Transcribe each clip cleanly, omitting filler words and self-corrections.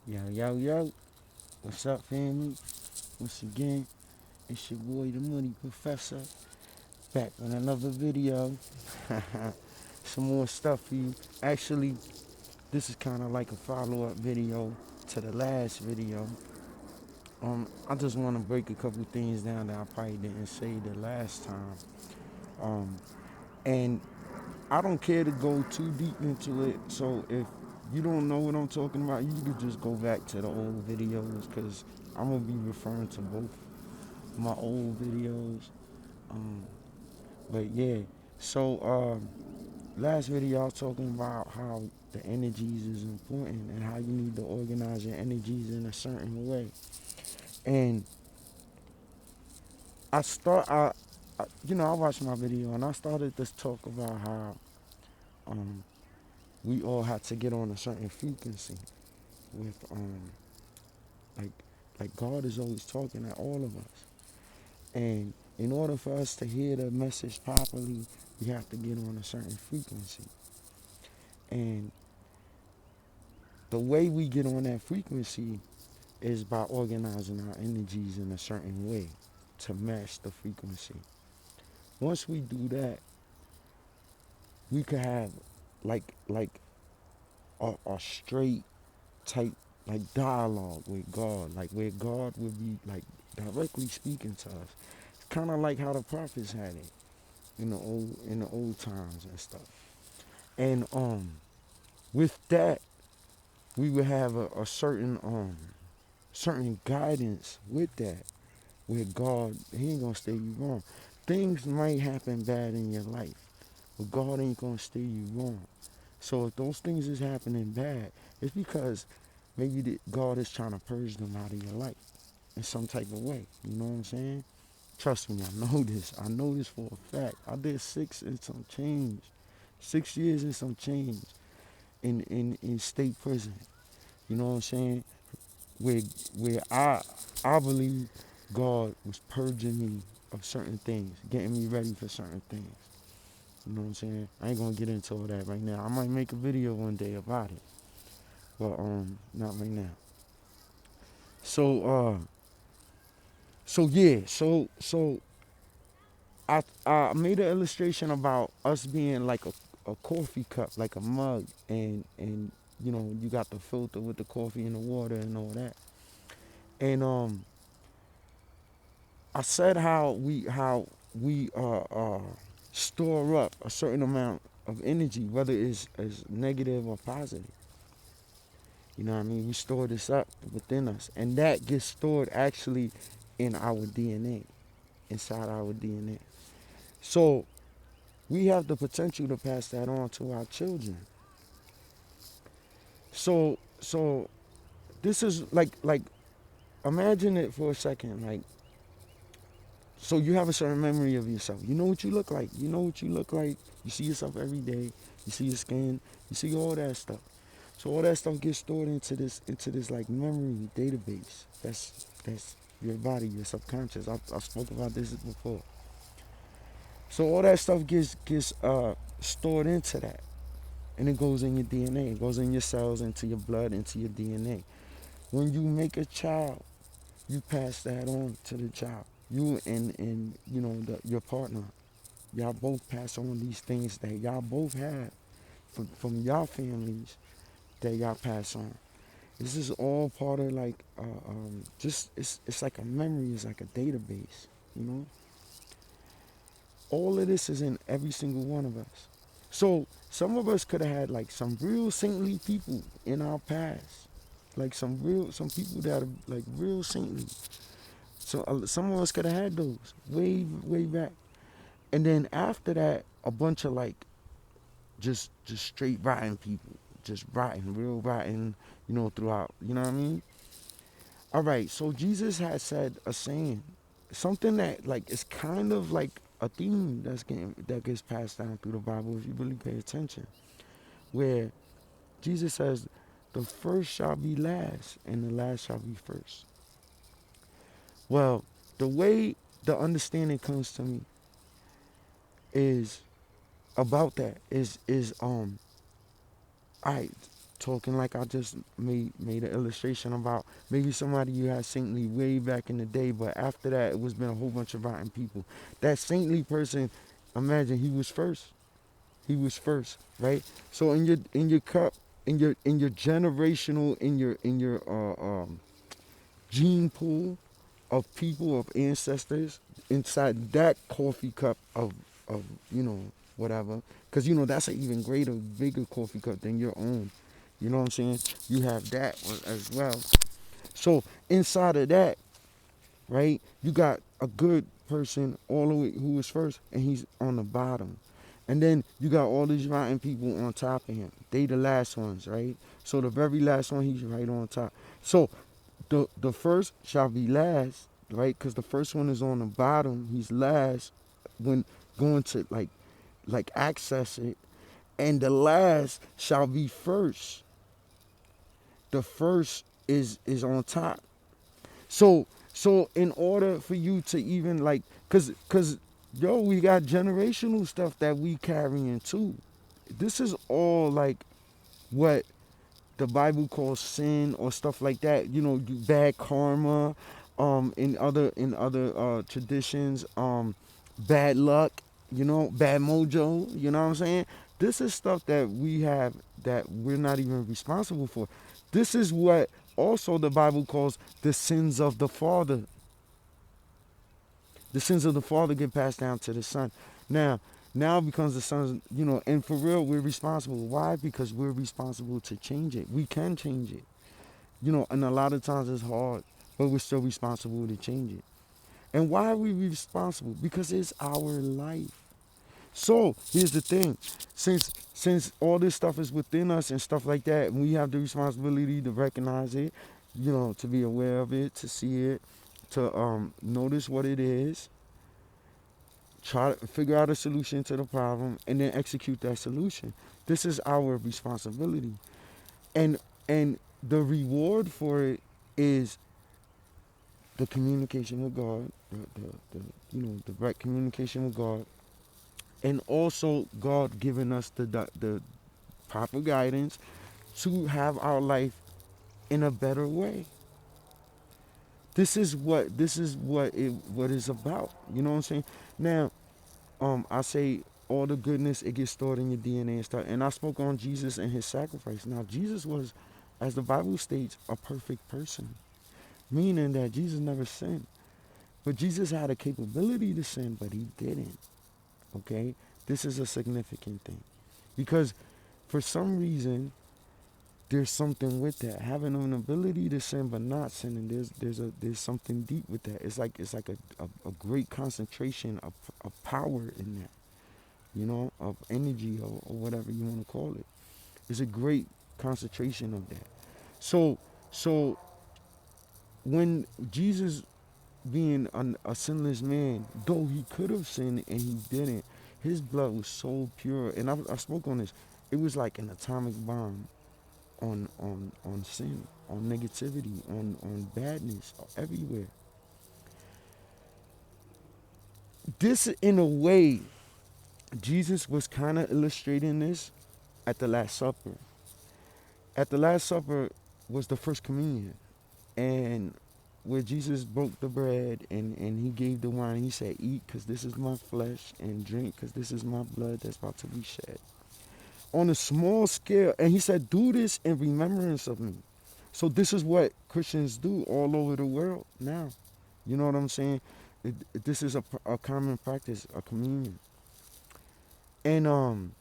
Yo, yo, yo. What's up, family? Once again, it's your boy, the Money Professor, back with another video. Some more stuff for you. Actually, this is kind of like a follow-up video to the last video. I just want to break a couple things down that I probably didn't say the last time. Um, and I don't care to go too deep into it. So if you don't know what I'm talking about, you could just go back to the old videos because I'm gonna be referring to both my old videos. Um, but yeah, so last video I was talking about how the energies is important and how you need to organize your energies in a certain way. And I start, I watched my video and I started to talk about how um, we all had to get on a certain frequency with like like God is always talking at all of us. And in order for us to hear the message properly, we have to get on a certain frequency. And the way we get on that frequency is by organizing our energies in a certain way to match the frequency. Once we do that, we could have like a straight type like dialogue with God, like where God would be like directly speaking to us. It's kind of like how the prophets had it in the old times and stuff. And with that, we would have a certain guidance with that. With God, He ain't gonna steer you wrong. Things might happen bad in your life, but God ain't gonna steer you wrong. So if those things is happening bad, it's because maybe God is trying to purge them out of your life in some type of way. You know what I'm saying? Trust me, I know this. I know this for a fact. I did 6 years and some change in state prison. You know what I'm saying? Where where I believe God was purging me of certain things, getting me ready for certain things. You know what I'm saying? I ain't gonna get into all that right now. I might make a video one day about it, but not right now. So so I made an illustration about us being like a coffee cup, like a mug, and you got the filter with the coffee and the water and all that. And I said how we store up a certain amount of energy, whether it's as negative or positive. You know what I mean? We store this up within us, and that gets stored actually in our DNA, inside our DNA. So we have the potential to pass that on to our children. So this is like imagine it for a second, like so you have a certain memory of yourself. You know what you look like. You know what you look like. You see yourself every day. You see your skin. You see all that stuff. So all that stuff gets stored into this like memory database. That's your body, your subconscious. I spoke about this before. So all that stuff gets stored into that, and it goes in your DNA. It goes in your cells, into your blood, into your DNA. When you make a child, you pass that on to the child. You and your partner, y'all both pass on these things that y'all both have from y'all families that y'all pass on. This is all part of like just it's like a memory, it's like a database, you know. All of this is in every single one of us. So some of us could have had like some real saintly people in our past, like some people that are like real saintly. So some of us could have had those way back, and then after that, a bunch of like just straight rotten people, just rotten, real rotten, throughout. You know what I mean? All right. So Jesus had said a saying, something that like is kind of like a theme that gets passed down through the Bible if you really pay attention, where Jesus says, "The first shall be last, and the last shall be first." Well, the way the understanding comes to me is about that is all right, talking like I just made an illustration about maybe somebody you had saintly way back in the day, but after that it was been a whole bunch of rotten people. That saintly person, imagine he was first. He was first, right? So in your cup, in your generational, in your gene pool of people, of ancestors, inside that coffee cup of you know whatever, because that's an even greater, bigger coffee cup than your own. You know what I'm saying? You have that as well. So inside of that, right, you got a good person all the way who is first, and he's on the bottom. And then you got all these rotten people on top of him. They the last ones, right? So the very last one, he's right on top. So the first shall be last, right? Because the first one is on the bottom. He's last when going to like access it, and the last shall be first. The first is on top. So in order for you to even like, cause yo, we got generational stuff that we carrying too. This is all like what the Bible calls sin or stuff like that. Bad karma. In other traditions, bad luck. Bad mojo. You know what I'm saying? This is stuff that we have that we're not even responsible for. This is what also the Bible calls the sins of the father. The sins of the father get passed down to the son. Now, now becomes the sons, and for real, we're responsible. Why? Because we're responsible to change it. We can change it. And a lot of times it's hard, but we're still responsible to change it. And why are we responsible? Because it's our life. So here's the thing. Since all this stuff is within us and stuff like that, and we have the responsibility to recognize it, to be aware of it, to see it, to notice what it is, try to figure out a solution to the problem, and then execute that solution. This is our responsibility. And the reward for it is the communication with God, the right communication with God, and also God giving us the proper guidance to have our life in a better way. This is what it's about. You know what I'm saying? Now, I say all the goodness, it gets stored in your DNA and stuff. And I spoke on Jesus and his sacrifice. Now, Jesus was, as the Bible states, a perfect person, meaning that Jesus never sinned. But Jesus had a capability to sin, but he didn't. Okay, this is a significant thing because for some reason there's something with that, having an ability to sin but not sinning. There's something deep with that. It's like a great concentration of power in that, of energy, or whatever you want to call it. It's a great concentration of that. So when Jesus, being a sinless man, though he could have sinned and he didn't, his blood was so pure. And I spoke on this. It was like an atomic bomb on sin, on negativity, on badness, everywhere. This, in a way, Jesus was kind of illustrating this at the Last Supper. At the Last Supper was the first communion, and where Jesus broke the bread and he gave the wine. He said, "Eat, because this is my flesh, and drink, because this is my blood that's about to be shed." On a small scale, and he said, "Do this in remembrance of me." So this is what Christians do all over the world now. You know what I'm saying? This is a common practice, a communion. And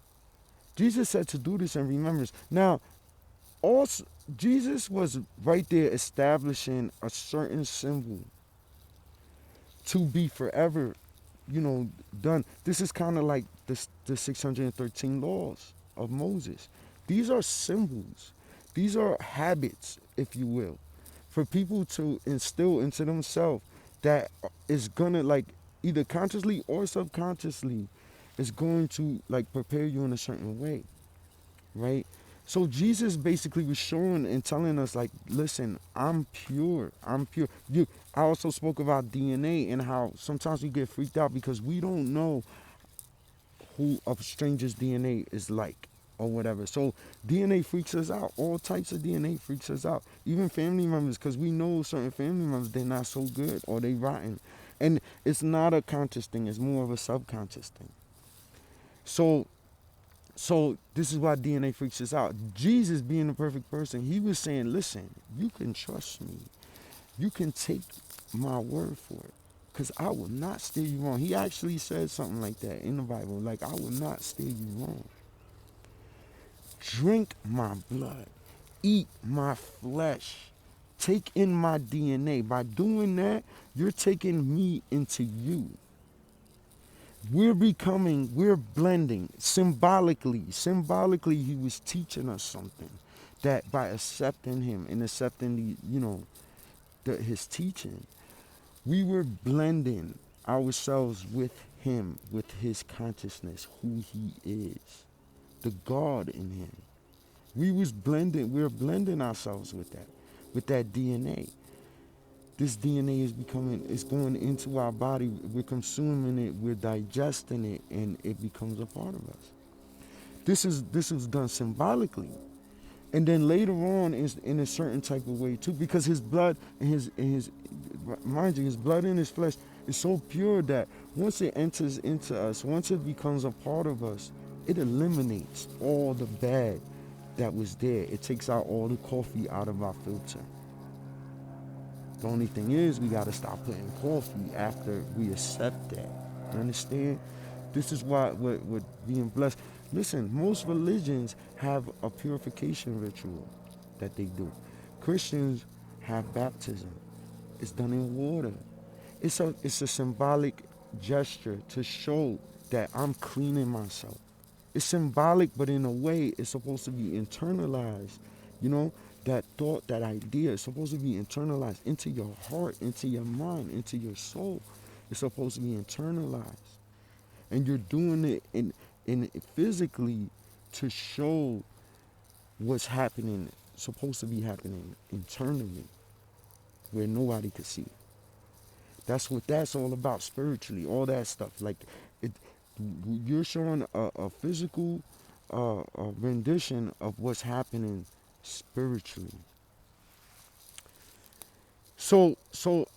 Jesus said to do this in remembrance. Now, also, Jesus was right there establishing a certain symbol to be forever, done. This is kind of like the 613 laws of Moses. These are symbols. These are habits, if you will, for people to instill into themselves that is gonna, like, either consciously or subconsciously, is going to like prepare you in a certain way, right? So Jesus basically was showing and telling us, like, listen, I'm pure. I'm pure. I also spoke about DNA and how sometimes we get freaked out because we don't know who a stranger's DNA is like. or whatever. So DNA freaks us out. All types of DNA freaks us out. Even family members, because we know certain family members, they're not so good or they rotten. And it's not a conscious thing, it's more of a subconscious thing. So this is why DNA freaks us out. Jesus being the perfect person, he was saying, listen, you can trust me. You can take my word for it. Because I will not steer you wrong. He actually said something like that in the Bible. Like, I will not steer you wrong. Drink my blood. Eat my flesh. Take in my DNA. By doing that, you're taking me into you. We're blending symbolically. Symbolically, he was teaching us something that by accepting him and accepting his teaching, we were blending ourselves with him, with his consciousness, who he is, the God in him. We're blending ourselves with that DNA. This DNA is going into our body. We're consuming it, we're digesting it, and it becomes a part of us. This is done symbolically, and then later on is in a certain type of way too, because his blood and his mind you, his blood and his flesh is so pure that once it enters into us, once it becomes a part of us, it eliminates all the bad that was there. It takes out all the coffee out of our filter. The only thing is, we got to stop putting coffee after we accept that. You understand? This is why with being blessed. Listen, most religions have a purification ritual that they do. Christians have baptism. It's done in water. It's a symbolic gesture to show that I'm cleaning myself. It's symbolic, but in a way, it's supposed to be internalized. You know, that thought, that idea is supposed to be internalized into your heart, into your mind, into your soul. It's supposed to be internalized, and you're doing it in physically to show what's happening, supposed to be happening internally, where nobody could see. That's what that's all about spiritually. All that stuff, like it, you're showing a physical a rendition of what's happening spiritually.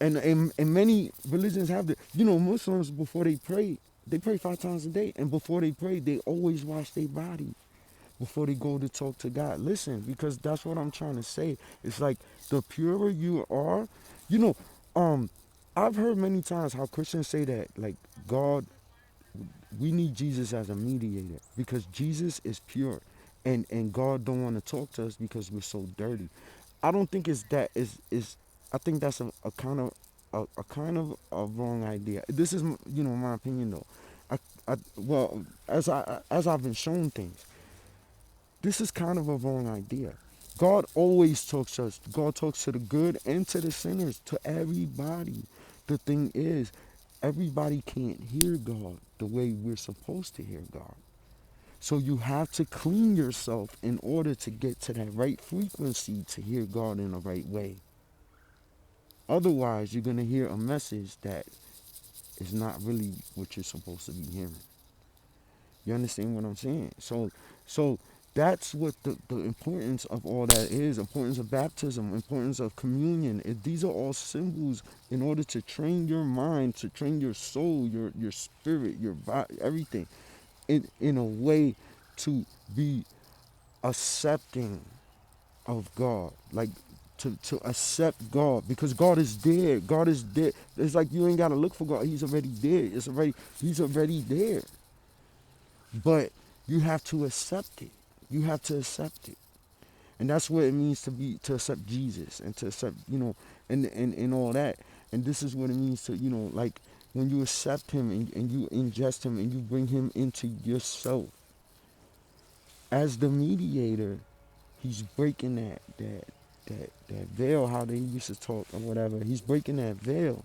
And many religions have the, Muslims, before they pray 5 times a day, and before they pray, they always wash their body before they go to talk to God. Listen, because that's what I'm trying to say. It's like the purer you are, you know, um, I've heard many times how Christians say that, like, God, we need Jesus as a mediator because Jesus is pure, and God don't want to talk to us because we're so dirty. I don't think it's that is I think that's a kind of a kind of a wrong idea. This is my opinion though. Well, as I've been shown things, this is kind of a wrong idea. God always talks to us. God talks to the good and to the sinners, to everybody. The thing is, everybody can't hear God the way we're supposed to hear God. So you have to clean yourself in order to get to that right frequency to hear God in the right way. Otherwise, you're going to hear a message that is not really what you're supposed to be hearing. You understand what I'm saying? So that's what the importance of all that is. Importance of baptism, importance of communion. These are all symbols in order to train your mind, to train your soul, your spirit, your body, everything in a way to be accepting of God. Like to accept God, because God is there. God is there. It's like you ain't gotta look for God. He's already there. He's already there. But you have to accept it. You have to accept it. And that's what it means to accept Jesus and to accept, and all that. And this is what it means to, like when you accept him and you ingest him and you bring him into yourself as the mediator. He's breaking that veil, how they used to talk or whatever. He's breaking that veil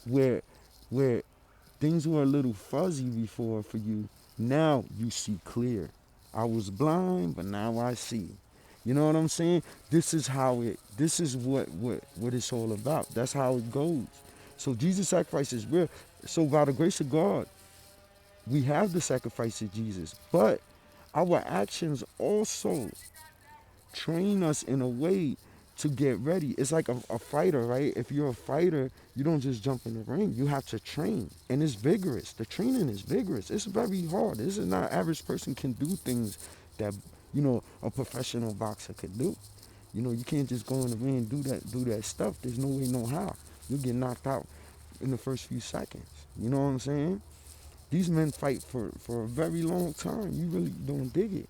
where where things were a little fuzzy before for you. Now you see clear. I was blind, but now I see. You know what I'm saying? This is what it's all about. That's how it goes. So Jesus' sacrifice is real. So by the grace of God, we have the sacrifice of Jesus. But Our actions also train us in a way to get ready. It's like a fighter, right? If you're a fighter, you don't just jump in the ring. You have to train, and it's vigorous. The training is vigorous. It's very hard. This is not average person can do things that a professional boxer could do. You can't just go in the ring and do that stuff. There's no way, no how. You'll get knocked out in the first few seconds. You know what I'm saying? These men fight for a very long time. You really don't dig it.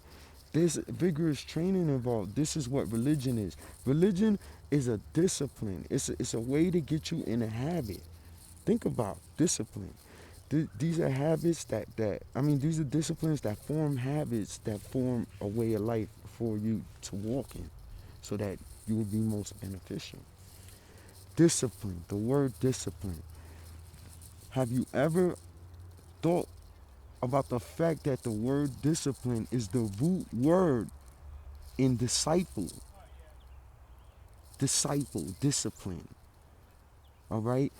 There's vigorous training involved. This is what religion is. Religion is a discipline. It's a way to get you in a habit. Think about discipline. These are habits these are disciplines that form habits that form a way of life for you to walk in so that you will be most beneficial. Discipline, the word discipline. Have you ever thought about the fact that the word discipline is the root word in disciple? Disciple, discipline. All right?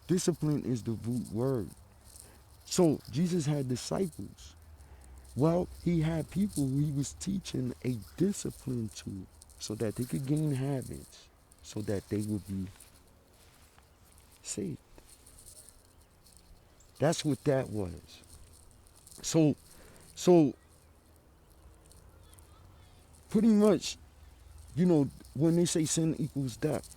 Discipline is the root word. So Jesus had disciples. Well, he had people who he was teaching a discipline to so that they could gain habits, so that they would be saved. That's what that was. So, so pretty much, when they say sin equals death,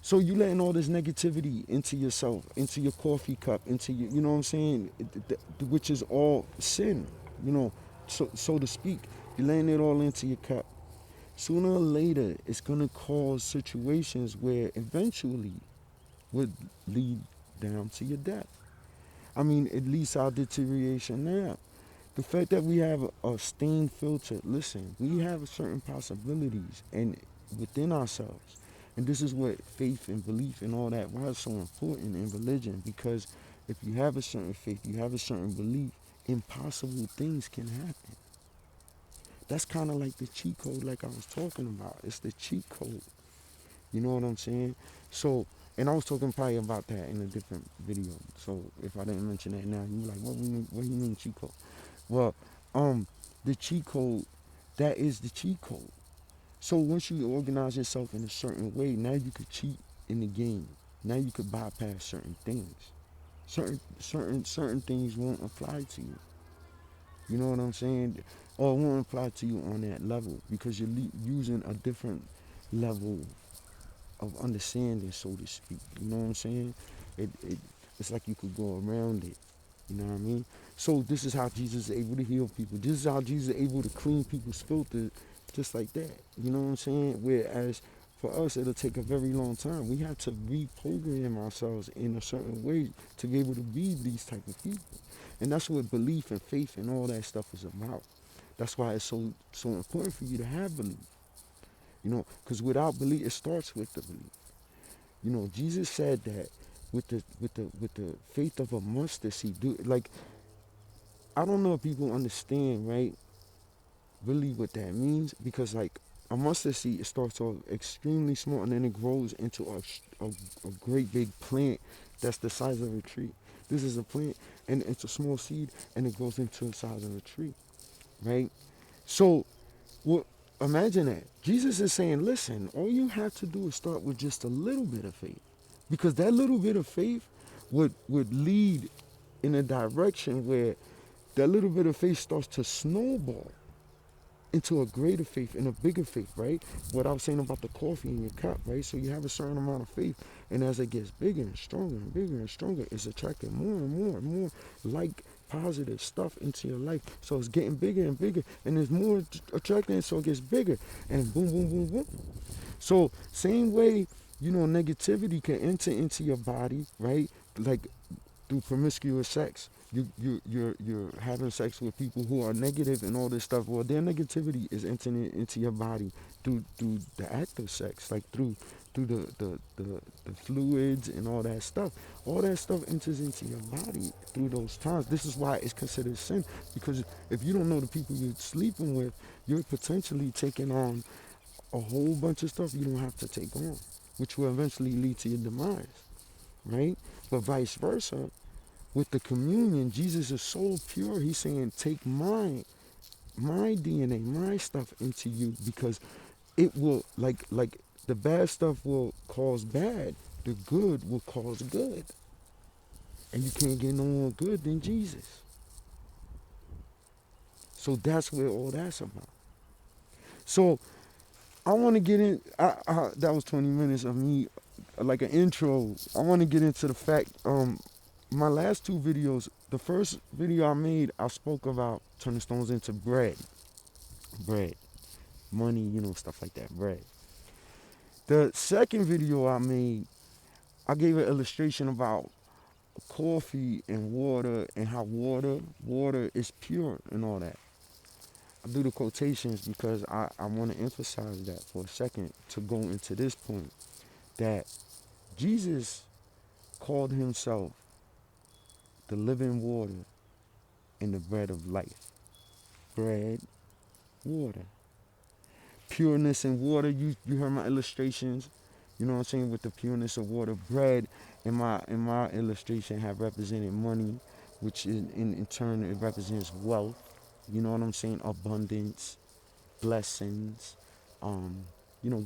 so you letting all this negativity into yourself, into your coffee cup, into your, you know what I'm saying, which is all sin, so to speak. You're letting it all into your cup. Sooner or later, it's gonna cause situations where eventually would lead down to your death. I mean, at least our deterioration now. The fact that we have a stain filter, listen, we have certain possibilities and within ourselves. And this is what faith and belief and all that, why it's so important in religion, because if you have a certain faith, you have a certain belief, impossible things can happen. That's kind of like the cheat code like I was talking about. It's the cheat code. You know what I'm saying? So, and I was talking probably about that in a different video. So if I didn't mention that now, you're like, what do you mean cheat code? Well, the cheat code, that is the cheat code. So once you organize yourself in a certain way, now you could cheat in the game. Now you could bypass certain things. Certain things won't apply to you. You know what I'm saying? Or it won't apply to you on that level because you're using a different level of understanding, so to speak. You know what I'm saying? It's like you could go around it. You know what I mean? So this is how Jesus is able to heal people. This is how Jesus is able to clean people's filter, just like that. You know what I'm saying? Whereas for us, it'll take a very long time. We have to reprogram ourselves in a certain way to be able to be these type of people. And that's what belief and faith and all that stuff is about. That's why it's so important for you to have belief. Because without belief, it starts with the belief. Jesus said that with the faith of a mustard seed. Like, I don't know if people understand, right? Really what that means, because like a mustard seed, it starts off extremely small and then it grows into a great big plant that's the size of a tree. This is a plant and it's a small seed and it grows into the size of a tree, right? So, well, imagine that. Jesus is saying, listen, all you have to do is start with just a little bit of faith. Because that little bit of faith would lead in a direction where that little bit of faith starts to snowball into a greater faith and a bigger faith, right? What I was saying about the coffee in your cup, right? So you have a certain amount of faith, and as it gets bigger and stronger and bigger and stronger, it's attracting more and more and more like positive stuff into your life. So it's getting bigger and bigger, and there's more attracting, so it gets bigger, and boom, boom, boom, boom. So same way, negativity can enter into your body, right? Like through promiscuous sex. You're having sex with people who are negative and all this stuff. Well, their negativity is entering into your body through the act of sex, like through the fluids and all that stuff. All that stuff enters into your body through those times. This is why it's considered sin, because if you don't know the people you're sleeping with, you're potentially taking on a whole bunch of stuff you don't have to take on, which will eventually lead to your demise, right? But vice versa, with the communion, Jesus is so pure. He's saying, take mine my DNA, my stuff into you, because it will, like the bad stuff will cause bad, the good will cause good, and you can't get no more good than Jesus. So that's where all that's about. So I want to get in. That was 20 minutes of me, like an intro. I want to get into the fact. My last two videos. The first video I made, I spoke about turning stones into bread, money, stuff like that, bread. The second video I made, I gave an illustration about coffee and water, and how water is pure and all that. I do the quotations because I want to emphasize that for a second to go into this point, that Jesus called himself the living water and the bread of life. Bread, water. Pureness in water, you heard my illustrations, you know what I'm saying, with the pureness of water. Bread in my illustration have represented money, which in turn it represents wealth, you know what I'm saying, abundance, blessings, um,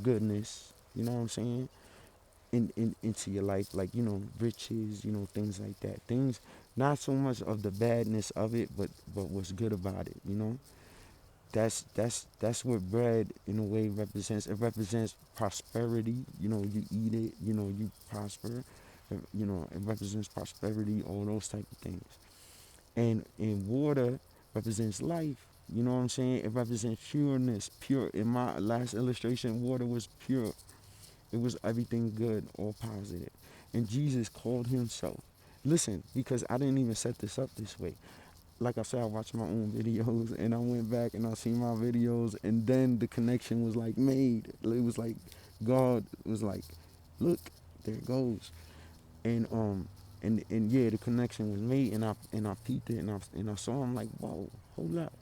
goodness, you know what I'm saying, into your life, like, riches, things like that. Things, not so much of the badness of it, but what's good about it, That's what bread in a way represents. It represents prosperity. You eat it, you prosper. It represents prosperity, all those type of things. And water represents life. You know what I'm saying? It represents pureness. Pure. In my last illustration, water was pure. It was everything good, all positive. And Jesus called himself. Listen, because I didn't even set this up this way. Like I said, I watched my own videos, and I went back and I seen my videos, and then the connection was like made. It was like God was like, look, there it goes. And yeah, the connection was made, and I peeped it, and I saw him like, whoa, hold up.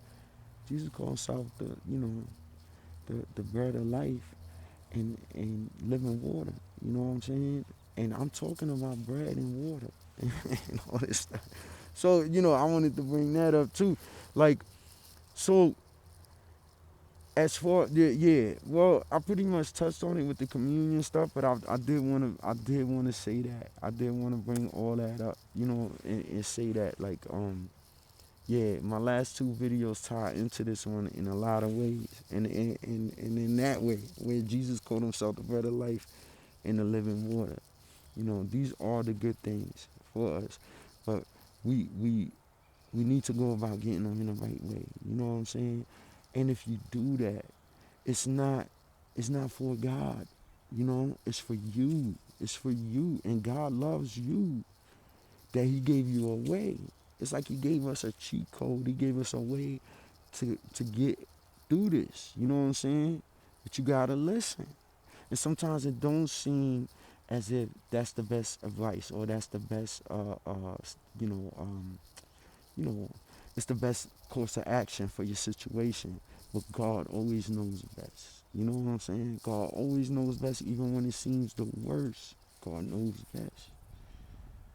Jesus called himself the bread of life, and living water. You know what I'm saying? And I'm talking about bread and water and all this stuff. So, I wanted to bring that up too. Like, so as far, yeah, well, I pretty much touched on it with the communion stuff, but I did want to say that. I did want to bring all that up, and say that, like, yeah, my last two videos tie into this one in a lot of ways, and in that way, where Jesus called himself the bread of life and the living water. These are the good things for us, but we need to go about getting them in the right way. You know what I'm saying? And if you do that, it's not for God. It's for you. It's for you, and God loves you. That He gave you a way. It's like He gave us a cheat code. He gave us a way to get through this. You know what I'm saying? But you gotta listen. And sometimes it don't seem as if that's the best advice, or that's the best you know um you know it's the best course of action for your situation. But God always knows best. You know what I'm saying? God always knows best, even when it seems the worst. God knows best.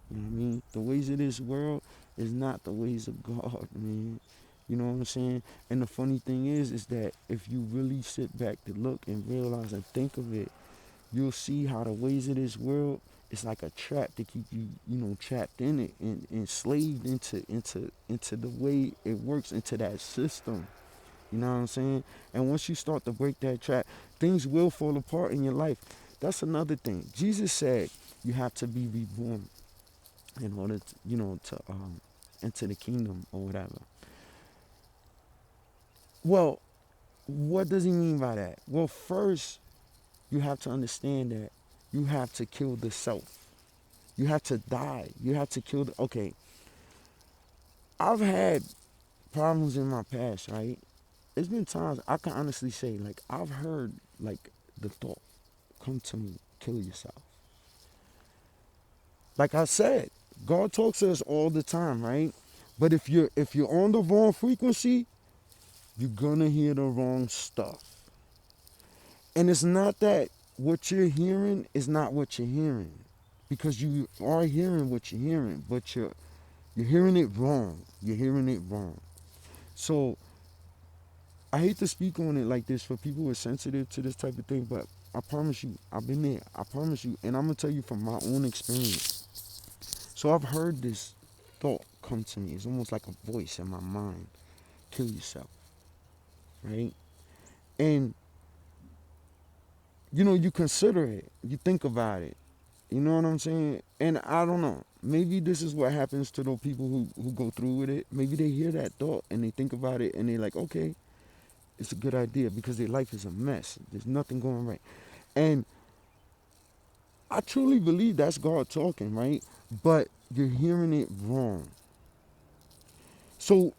You know what I mean? The ways of this world is not the ways of God, man. You know what I'm saying? And the funny thing is that if you really sit back to look and realize and think of it, you'll see how the ways of this world is like a trap to keep you, trapped in it, and enslaved into the way it works, into that system. You know what I'm saying? And once you start to break that trap, things will fall apart in your life. That's another thing. Jesus said you have to be reborn in order to, to enter the kingdom or whatever. Well, what does he mean by that? Well, first, you have to understand that you have to kill the self. You have to die. You have to kill the. Okay, I've had problems in my past, right? There's been times I can honestly say, like, I've heard, like, the thought come to me, kill yourself. Like I said, God talks to us all the time, right? But if you're on the wrong frequency, you're gonna hear the wrong stuff. And it's not that what you're hearing is not what you're hearing, because you are hearing what you're hearing, but you're hearing it wrong. You're hearing it wrong. So I hate to speak on it like this for people who are sensitive to this type of thing, but I promise you, I've been there. I promise you, and I'm gonna tell you from my own experience. So I've heard this thought come to me. It's almost like a voice in my mind. Kill yourself, right? And you consider it, you think about it. You know what I'm saying? And I don't know. Maybe this is what happens to those people who go through with it. Maybe they hear that thought and they think about it and they're like, okay, it's a good idea because their life is a mess. There's nothing going right. And I truly believe that's God talking, right? But you're hearing it wrong. So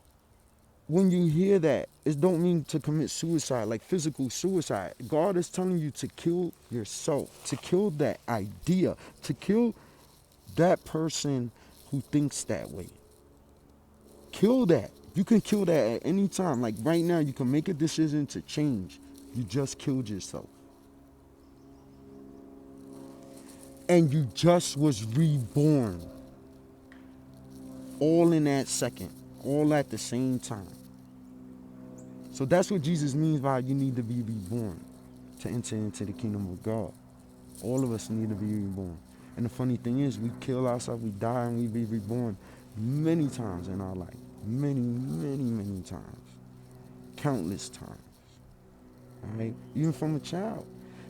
when you hear that, it don't mean to commit suicide, like physical suicide. God is telling you to kill yourself, to kill that idea, to kill that person who thinks that way. Kill that. You can kill that at any time. Like right now, you can make a decision to change. You just killed yourself. And you just was reborn. All in that second. All at the same time. So that's what Jesus means by you need to be reborn to enter into the kingdom of God. All of us need to be reborn. And the funny thing is, we kill ourselves, we die, and we be reborn many times in our life. Many, many, many times. Countless times. All right? Even from a child.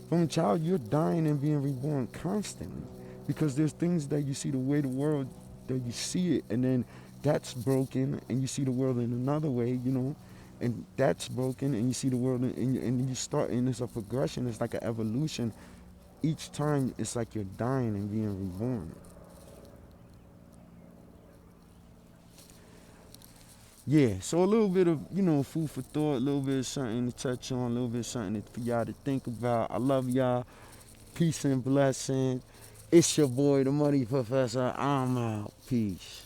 From a child, you're dying and being reborn constantly. Because there's things that you see the way the world, that you see it, and then that's broken, and you see the world in another way. And that's broken, and you see the world, and you start, and it's a progression, it's like an evolution. Each time, it's like you're dying and being reborn. Yeah, so a little bit of, food for thought, a little bit of something to touch on, a little bit of something for y'all to think about. I love y'all. Peace and blessing. It's your boy, the Money Professor. I'm out. Peace.